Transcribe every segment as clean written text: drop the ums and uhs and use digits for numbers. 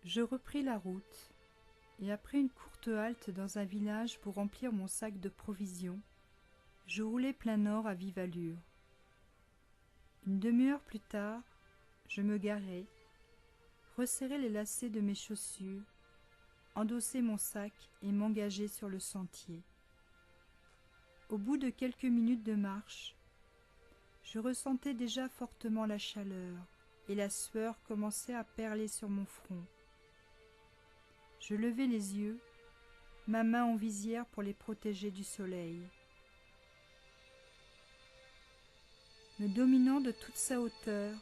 Je repris la route, et après une courte halte dans un village pour remplir mon sac de provisions, je roulai plein nord à vive allure. Une demi-heure plus tard, je me garai, resserrai les lacets de mes chaussures, endossai mon sac et m'engageai sur le sentier. Au bout de quelques minutes de marche, je ressentais déjà fortement la chaleur et la sueur commençait à perler sur mon front. Je levai les yeux, ma main en visière pour les protéger du soleil. Me dominant de toute sa hauteur,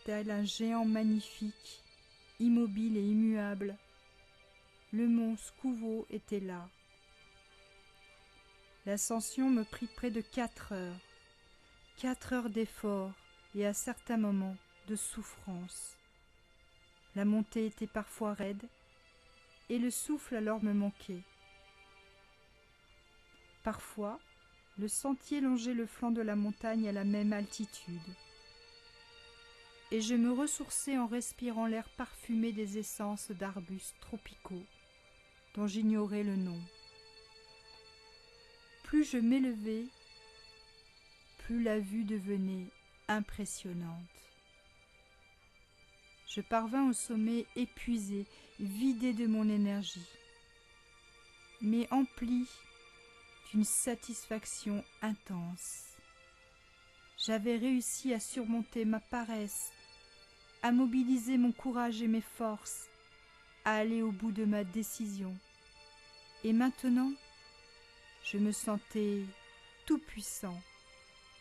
tel un géant magnifique, immobile et immuable, le mont Skouvo était là. L'ascension me prit près de 4 heures. 4 heures d'effort et à certains moments de souffrance. La montée était parfois raide et le souffle alors me manquait. Parfois, le sentier longeait le flanc de la montagne à la même altitude. Et je me ressourçais en respirant l'air parfumé des essences d'arbustes tropicaux, dont j'ignorais le nom. Plus je m'élevais, plus la vue devenait impressionnante. Je parvins au sommet épuisé, vidé de mon énergie, mais empli d'une satisfaction intense. J'avais réussi à surmonter ma paresse, à mobiliser mon courage et mes forces, à aller au bout de ma décision. Et maintenant, je me sentais tout puissant,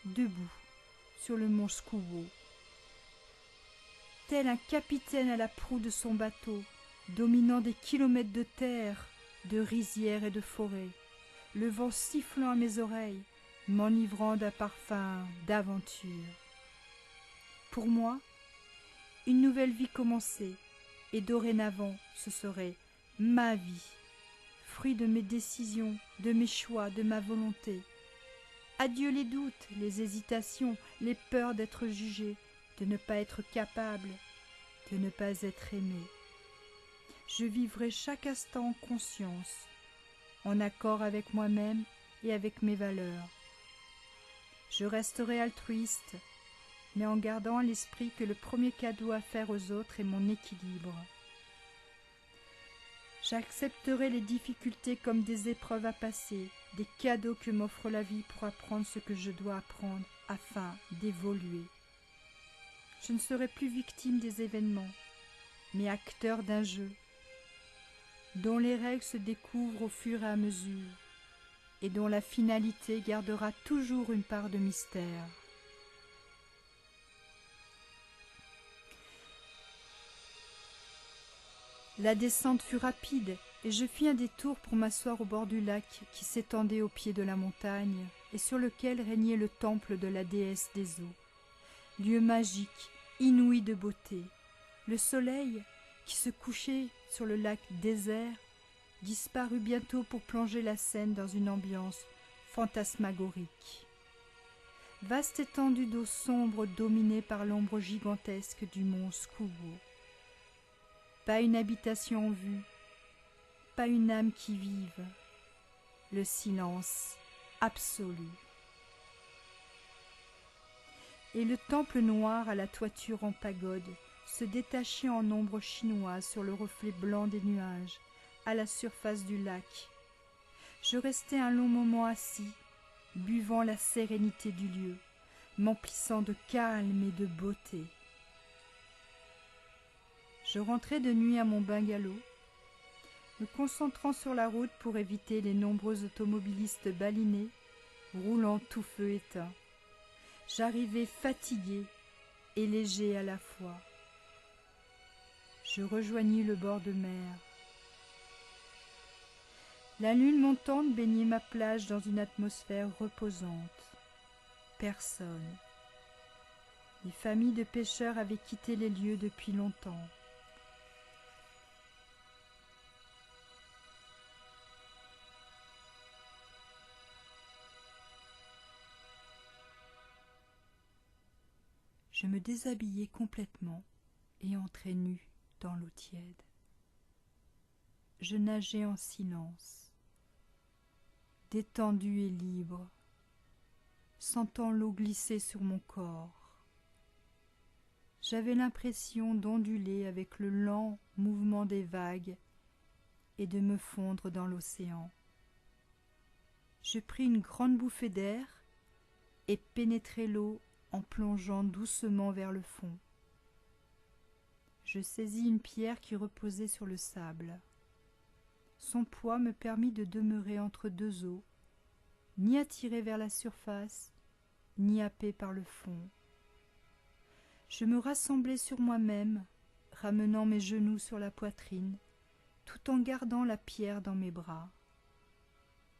debout sur le mont Skouvo. Tel un capitaine à la proue de son bateau, dominant des kilomètres de terre, de rizières et de forêts, le vent sifflant à mes oreilles, m'enivrant d'un parfum d'aventure. Pour moi, une nouvelle vie commençait, et dorénavant, ce serait ma vie, fruit de mes décisions, de mes choix, de ma volonté. Adieu les doutes, les hésitations, les peurs d'être jugé, de ne pas être capable, de ne pas être aimé. Je vivrai chaque instant en conscience, en accord avec moi-même et avec mes valeurs. Je resterai altruiste, mais en gardant à l'esprit que le premier cadeau à faire aux autres est mon équilibre. J'accepterai les difficultés comme des épreuves à passer, des cadeaux que m'offre la vie pour apprendre ce que je dois apprendre afin d'évoluer. Je ne serai plus victime des événements, mais acteur d'un jeu, dont les règles se découvrent au fur et à mesure, et dont la finalité gardera toujours une part de mystère. La descente fut rapide, et je fis un détour pour m'asseoir au bord du lac qui s'étendait au pied de la montagne, et sur lequel régnait le temple de la déesse des eaux. Lieu magique, inouï de beauté. Le soleil, qui se couchait sur le lac désert, disparut bientôt pour plonger la scène dans une ambiance fantasmagorique. Vaste étendue d'eau sombre dominée par l'ombre gigantesque du mont Skouvo. Pas une habitation en vue, pas une âme qui vive, le silence absolu. Et le temple noir à la toiture en pagode se détachait en ombre chinoise sur le reflet blanc des nuages, à la surface du lac. Je restai un long moment assis, buvant la sérénité du lieu, m'emplissant de calme et de beauté. Je rentrai de nuit à mon bungalow, me concentrant sur la route pour éviter les nombreux automobilistes balinés, roulant tout feu éteint. J'arrivai fatigué et léger à la fois. Je rejoignis le bord de mer. La lune montante baignait ma plage dans une atmosphère reposante. Personne. Les familles de pêcheurs avaient quitté les lieux depuis longtemps. Je me déshabillai complètement et entrai nu dans l'eau tiède. Je nageais en silence, détendu et libre, sentant l'eau glisser sur mon corps. J'avais l'impression d'onduler avec le lent mouvement des vagues et de me fondre dans l'océan. Je pris une grande bouffée d'air et pénétrai l'eau en plongeant doucement vers le fond. Je saisis une pierre qui reposait sur le sable. Son poids me permit de demeurer entre deux eaux, ni attiré vers la surface, ni happé par le fond. Je me rassemblai sur moi-même, ramenant mes genoux sur la poitrine, tout en gardant la pierre dans mes bras.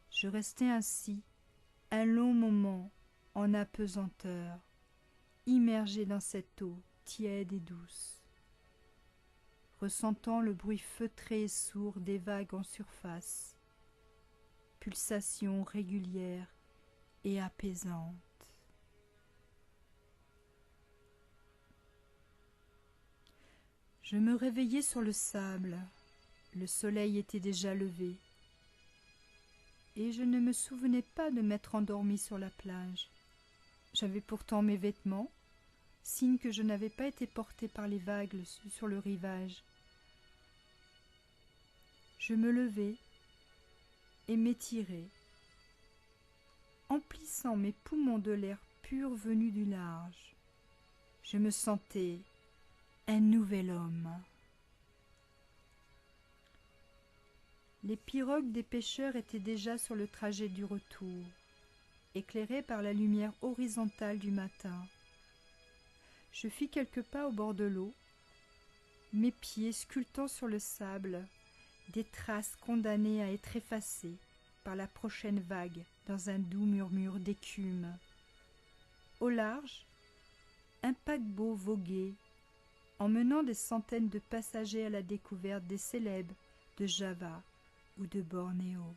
Je restai ainsi un long moment en apesanteur, immergé dans cette eau tiède et douce, ressentant le bruit feutré et sourd des vagues en surface, pulsations régulières et apaisantes. Je me réveillai sur le sable, le soleil était déjà levé, et je ne me souvenais pas de m'être endormi sur la plage. J'avais pourtant mes vêtements, signe que je n'avais pas été porté par les vagues sur le rivage. Je me levai et m'étirai, emplissant mes poumons de l'air pur venu du large. Je me sentais un nouvel homme. Les pirogues des pêcheurs étaient déjà sur le trajet du retour, éclairées par la lumière horizontale du matin. Je fis quelques pas au bord de l'eau, mes pieds sculptant sur le sable des traces condamnées à être effacées par la prochaine vague dans un doux murmure d'écume. Au large, un paquebot voguait, emmenant des centaines de passagers à la découverte des célèbres de Java ou de Bornéo.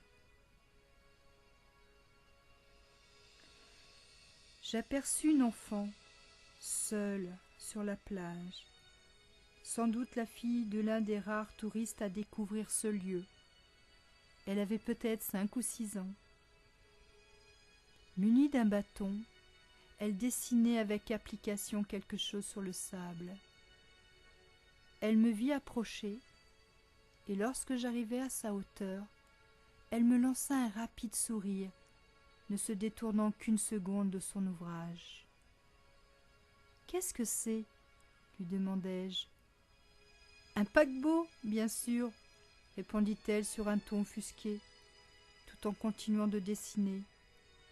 J'aperçus une enfant, seule sur la plage, sans doute la fille de l'un des rares touristes à découvrir ce lieu. Elle avait peut-être 5 ou 6 ans. Munie d'un bâton, elle dessinait avec application quelque chose sur le sable. Elle me vit approcher, et lorsque j'arrivai à sa hauteur, elle me lança un rapide sourire, ne se détournant qu'une seconde de son ouvrage. « Qu'est-ce que c'est » lui demandai-je. « Un paquebot, bien sûr, » répondit-elle sur un ton offusqué, tout en continuant de dessiner.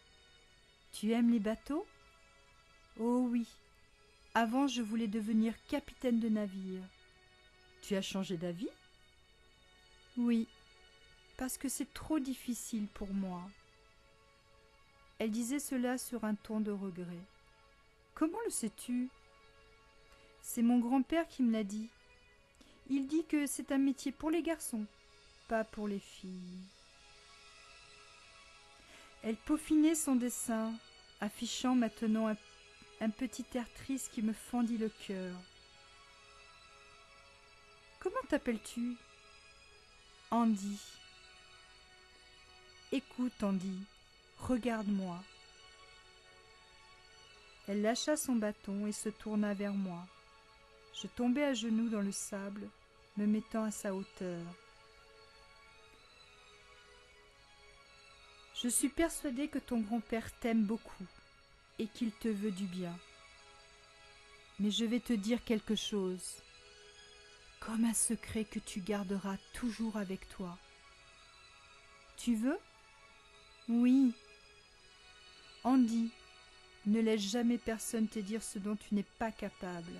« Tu aimes les bateaux ?»« Oh oui, avant je voulais devenir capitaine de navire. »« Tu as changé d'avis ?»« Oui, parce que c'est trop difficile pour moi. » Elle disait cela sur un ton de regret. « Comment le sais-tu » ? « C'est mon grand-père qui me l'a dit. Il dit que c'est un métier pour les garçons, pas pour les filles. » Elle peaufinait son dessin, affichant maintenant un petit air triste qui me fendit le cœur. « Comment t'appelles-tu » ? « Andy. »« Écoute, Andy, regarde-moi. » Elle lâcha son bâton et se tourna vers moi. Je tombai à genoux dans le sable, me mettant à sa hauteur. « Je suis persuadée que ton grand-père t'aime beaucoup et qu'il te veut du bien. Mais je vais te dire quelque chose, comme un secret que tu garderas toujours avec toi. Tu veux ? Oui. Andy, ne laisse jamais personne te dire ce dont tu n'es pas capable.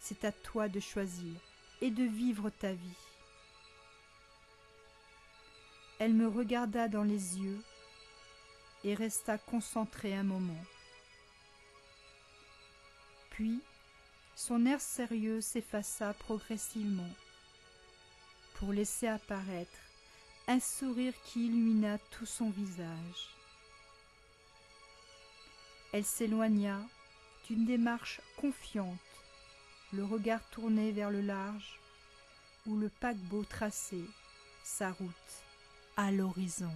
C'est à toi de choisir et de vivre ta vie. » Elle me regarda dans les yeux et resta concentrée un moment. Puis, son air sérieux s'effaça progressivement pour laisser apparaître un sourire qui illumina tout son visage. Elle s'éloigna d'une démarche confiante, le regard tourné vers le large, où le paquebot traçait sa route à l'horizon.